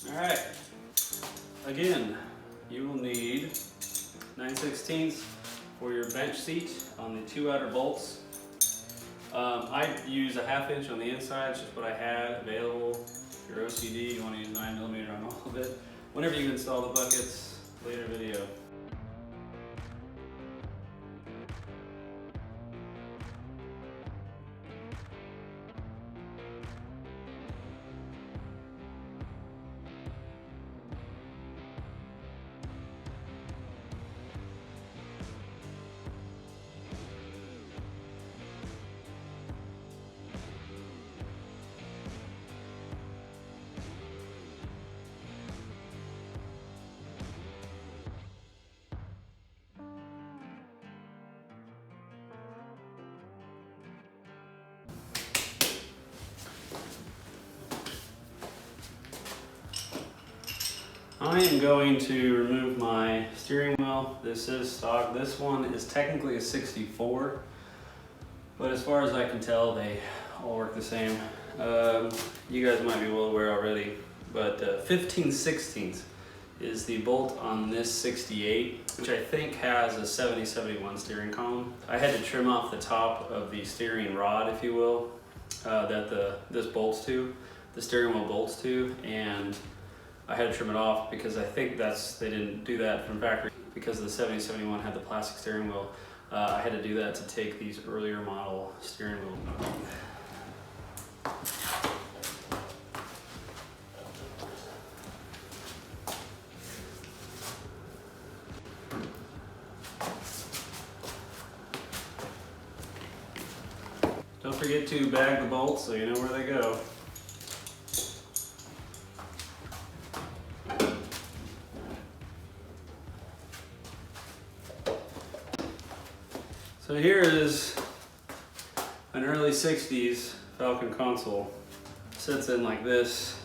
Alright, again, you will need 9/16 for your bench seat on the 2 outer bolts. I use a 1/2 inch on the inside, it's just what I had available. If you're OCD, you want to use 9mm on all of it. Whenever you install the buckets, later video. I am going to remove my steering wheel. This is stock. This one is technically a 64, but as far as I can tell, they all work the same. You guys might be well aware already, but 15/16 is the bolt on this 68, which I think has a 70/71 steering column. I had to trim off the top of the steering rod, if you will, that this bolts to, the steering wheel bolts to, and I had to trim it off because I think they didn't do that from factory because the 70/71 had the plastic steering wheel. I had to do that to take these earlier model steering wheel. Don't forget to bag the bolts so you know where they go. So here is an early 60s Falcon console. Sits in like this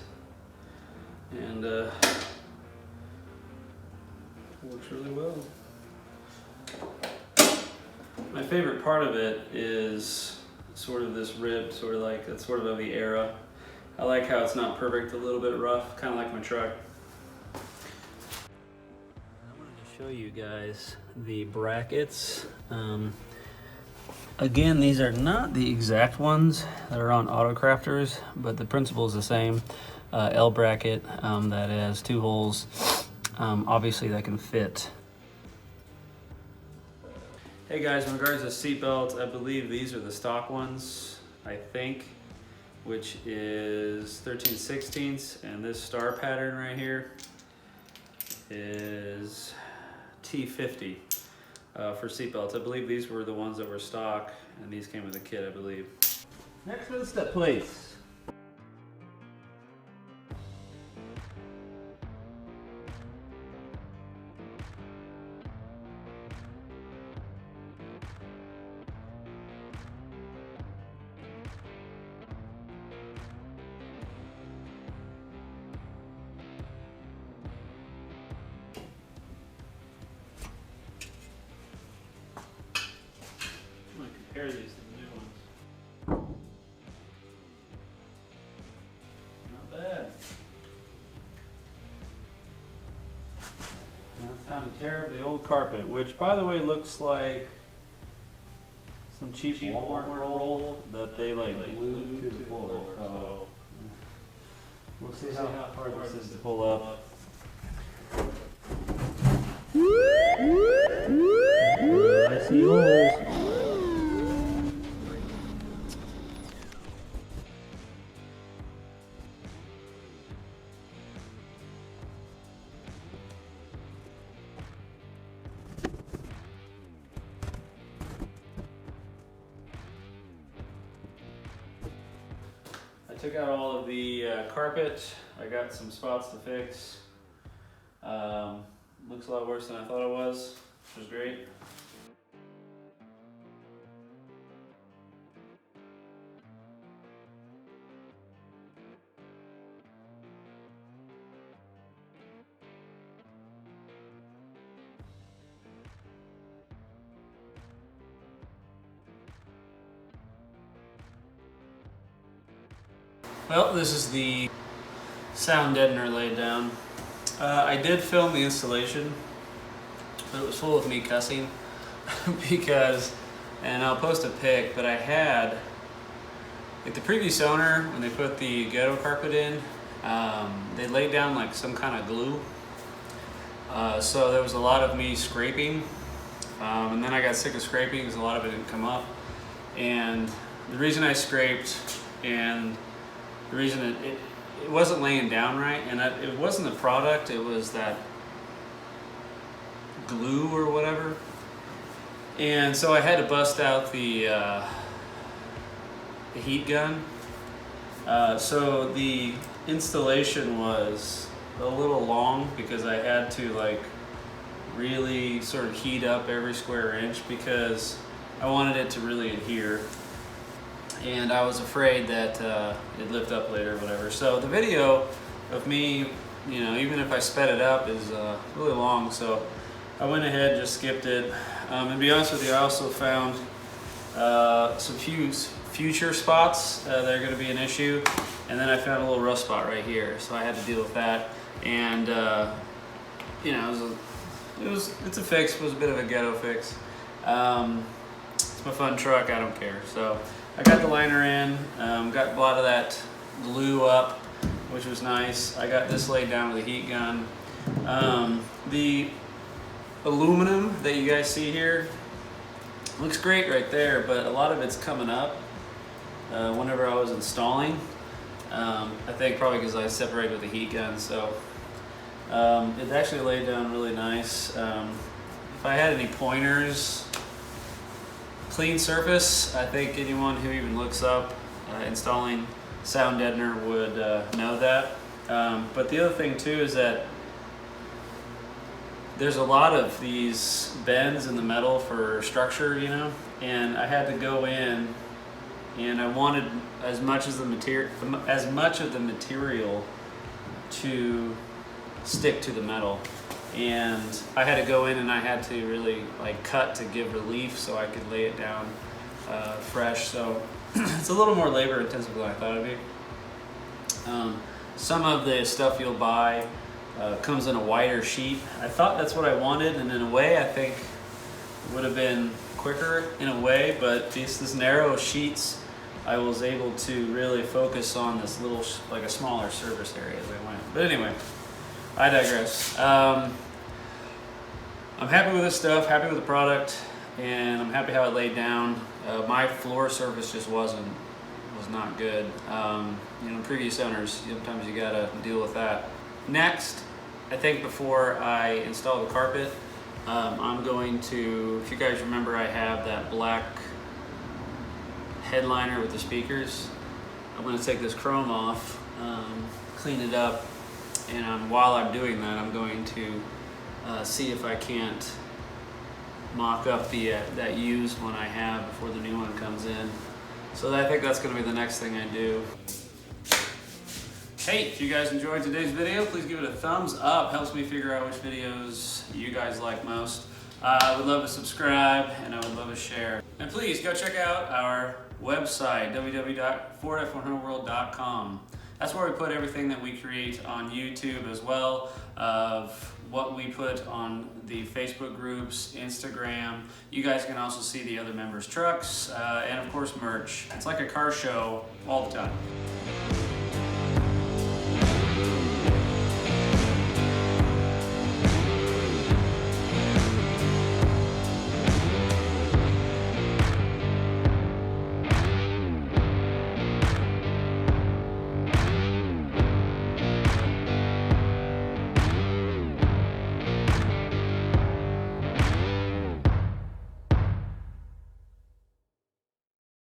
and works really well. My favorite part of it is sort of this rib, it's sort of the era. I like how it's not perfect, a little bit rough, kind of like my truck. I wanted to show you guys the brackets. Again, these are not the exact ones that are on Autocrafters, but the principle is the same. L bracket that has 2 holes, obviously that can fit. Hey guys, in regards to seat belts, I believe these are the stock ones, I think, which is 13/16, and this star pattern right here is T50. For seat belts. I believe these were the ones that were stock, and these came with a kit, I believe. Next one, step plates. Compare these to the new ones. Not bad. Now it's time to tear up the old carpet, which by the way looks like some cheap Walmart roll that they like glued to the floor. So we'll see how hard this is to pull up. I see holes. Took out all of the carpet. I got some spots to fix. Looks looks a lot worse than I thought it was, which is great. Well, this is the sound deadener laid down. I did film the installation, but it was full of me cussing because, and I'll post a pic, but I had, like the previous owner, when they put the ghetto carpet in, they laid down like some kind of glue. So there was a lot of me scraping, and then I got sick of scraping because a lot of it didn't come up. And the reason I scraped and the reason it wasn't laying down right, and it wasn't the product, it was that glue or whatever. And so I had to bust out the heat gun. So the installation was a little long because I had to like really sort of heat up every square inch because I wanted it to really adhere. And I was afraid that it'd lift up later or whatever. So the video of me, you know, even if I sped it up, is really long. So I went ahead and just skipped it. And to be honest with you, I also found some future spots that are going to be an issue. And then I found a little rust spot right here. So I had to deal with that. And, you know, it's a fix. It was a bit of a ghetto fix. It's my fun truck. I don't care. So I got the liner in, got a lot of that glue up, which was nice. I got this laid down with a heat gun. The aluminum that you guys see here looks great right there, but a lot of it's coming up whenever I was installing. I think probably because I separated with the heat gun, so it actually laid down really nice. If I had any pointers, clean surface, I think anyone who even looks up installing sound deadener would know that. But the other thing too is that there's a lot of these bends in the metal for structure, you know, and I had to go in and I wanted as much of the material to stick to the metal. And I had to go in and I had to really like cut to give relief so I could lay it down fresh. So it's a little more labor intensive than I thought it'd be. Some of the stuff you'll buy comes in a wider sheet. I thought that's what I wanted, and in a way I think it would have been quicker in a way, but these narrow sheets I was able to really focus on this little, like a smaller surface area as I went. But anyway, I digress. I'm happy with this stuff, happy with the product, and I'm happy how it laid down. My floor surface just was not good. You know, previous owners, sometimes you gotta deal with that. Next, I think before I install the carpet, I'm going to, if you guys remember, I have that black headliner with the speakers. I'm going to take this chrome off, clean it up, and while I'm doing that, I'm going to see if I can't mock up that used one I have before the new one comes in. So I think that's going to be the next thing I do. Hey, if you guys enjoyed today's video, please give it a thumbs up. Helps me figure out which videos you guys like most. I would love to subscribe, and I would love to share. And please go check out our website, www.fordf100world.com. That's where we put everything that we create on YouTube, as well of what we put on the Facebook groups, Instagram. You guys can also see the other members' trucks, and of course merch. It's like a car show all the time.